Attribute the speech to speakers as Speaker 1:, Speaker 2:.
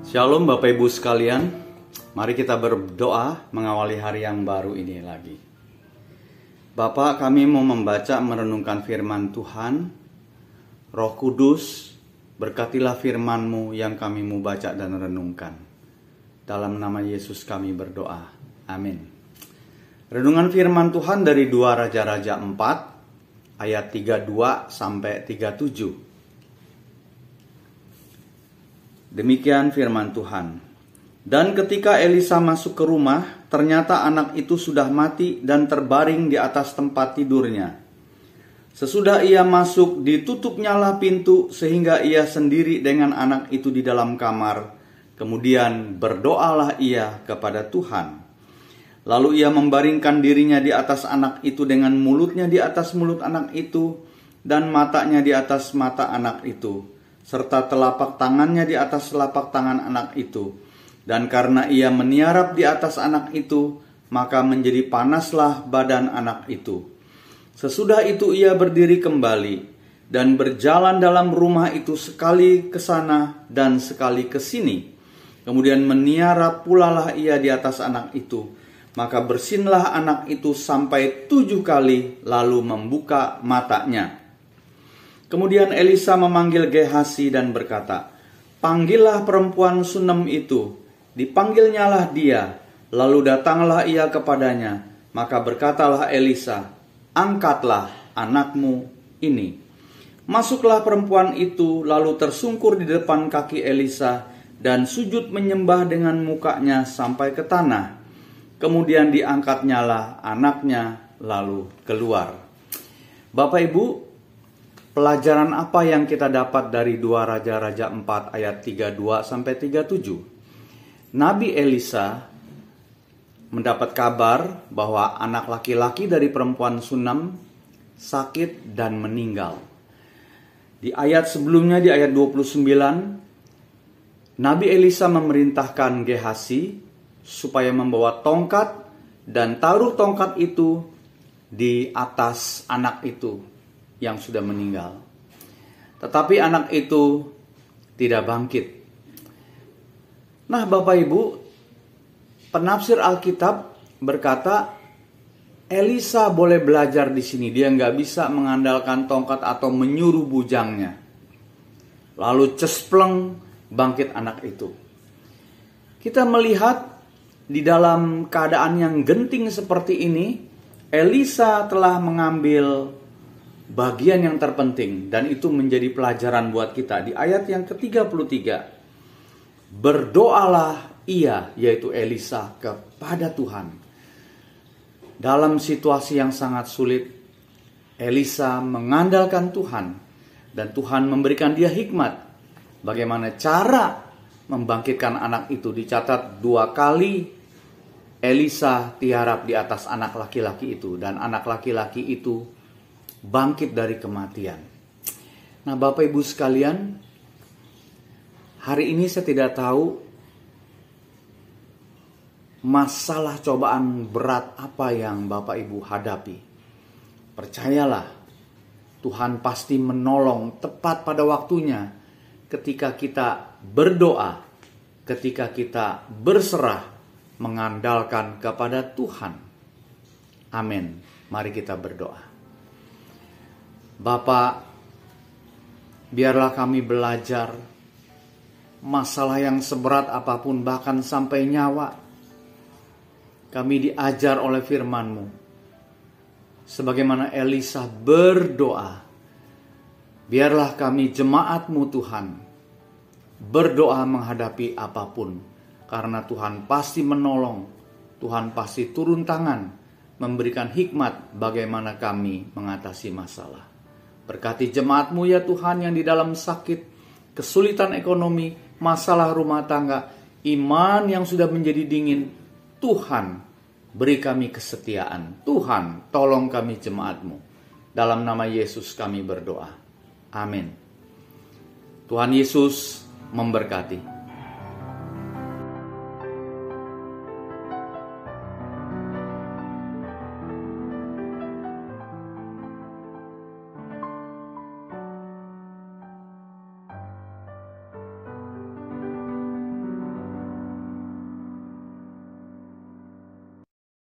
Speaker 1: Shalom Bapak Ibu sekalian, mari kita berdoa mengawali hari yang baru ini lagi. Bapak, kami mau membaca merenungkan firman Tuhan. Roh Kudus, berkatilah firman-Mu yang kami mau baca dan renungkan. Dalam nama Yesus kami berdoa, amin. Renungan firman Tuhan dari 2 Raja-Raja 4 ayat 32 sampai 37. Demikian firman Tuhan. Dan ketika Elisa masuk ke rumah, ternyata anak itu sudah mati dan terbaring di atas tempat tidurnya. Sesudah ia masuk, ditutupnyalah pintu sehingga ia sendiri dengan anak itu di dalam kamar. Kemudian berdoalah ia kepada Tuhan. Lalu ia membaringkan dirinya di atas anak itu dengan mulutnya di atas mulut anak itu dan matanya di atas mata anak itu, serta telapak tangannya di atas telapak tangan anak itu. Dan karena ia meniarap di atas anak itu, maka menjadi panaslah badan anak itu. Sesudah itu ia berdiri kembali dan berjalan dalam rumah itu sekali ke sana dan sekali ke sini. Kemudian meniarap pulalah ia di atas anak itu. Maka bersinlah anak itu sampai 7 kali, lalu membuka matanya. Kemudian Elisa memanggil Gehasi dan berkata, "Panggillah perempuan Sunem itu." Dipanggilnyalah dia, lalu datanglah ia kepadanya. Maka berkatalah Elisa, "Angkatlah anakmu ini." Masuklah perempuan itu, lalu tersungkur di depan kaki Elisa dan sujud menyembah dengan mukanya sampai ke tanah. Kemudian diangkatnyalah anaknya lalu keluar. Bapak Ibu, pelajaran apa yang kita dapat dari 2 Raja-Raja 4 ayat 32 sampai 37? Nabi Elisa mendapat kabar bahwa anak laki-laki dari perempuan Sunem sakit dan meninggal. Di ayat sebelumnya, di ayat 29, Nabi Elisa memerintahkan Gehasi supaya membawa tongkat dan taruh tongkat itu di atas anak itu yang sudah meninggal. Tetapi anak itu tidak bangkit. Nah, Bapak Ibu, penafsir Alkitab berkata Elisa boleh belajar di sini. Dia nggak bisa mengandalkan tongkat atau menyuruh bujangnya. Lalu cespleng bangkit anak itu. Kita melihat di dalam keadaan yang genting seperti ini, Elisa telah mengambil bagian yang terpenting, dan itu menjadi pelajaran buat kita. Di ayat yang ke-33, berdoalah ia, yaitu Elisa, kepada Tuhan. Dalam situasi yang sangat sulit, Elisa mengandalkan Tuhan, dan Tuhan memberikan dia hikmat bagaimana cara membangkitkan anak itu. Dicatat 2 kali Elisa tiarap di atas anak laki-laki itu, dan anak laki-laki itu bangkit dari kematian. Nah, Bapak Ibu sekalian, hari ini saya tidak tahu masalah cobaan berat apa yang Bapak Ibu hadapi. Percayalah, Tuhan pasti menolong tepat pada waktunya ketika kita berdoa, ketika kita berserah, mengandalkan kepada Tuhan. Amin. Mari kita berdoa. Bapa, biarlah kami belajar masalah yang seberat apapun, bahkan sampai nyawa. Kami diajar oleh firman-Mu. Sebagaimana Elisa berdoa, biarlah kami jemaat-Mu Tuhan berdoa menghadapi apapun. Karena Tuhan pasti menolong, Tuhan pasti turun tangan, memberikan hikmat bagaimana kami mengatasi masalah. Berkati jemaat-Mu ya Tuhan yang di dalam sakit, kesulitan ekonomi, masalah rumah tangga, iman yang sudah menjadi dingin. Tuhan, beri kami kesetiaan. Tuhan, tolong kami jemaat-Mu. Dalam nama Yesus kami berdoa. Amin. Tuhan Yesus memberkati.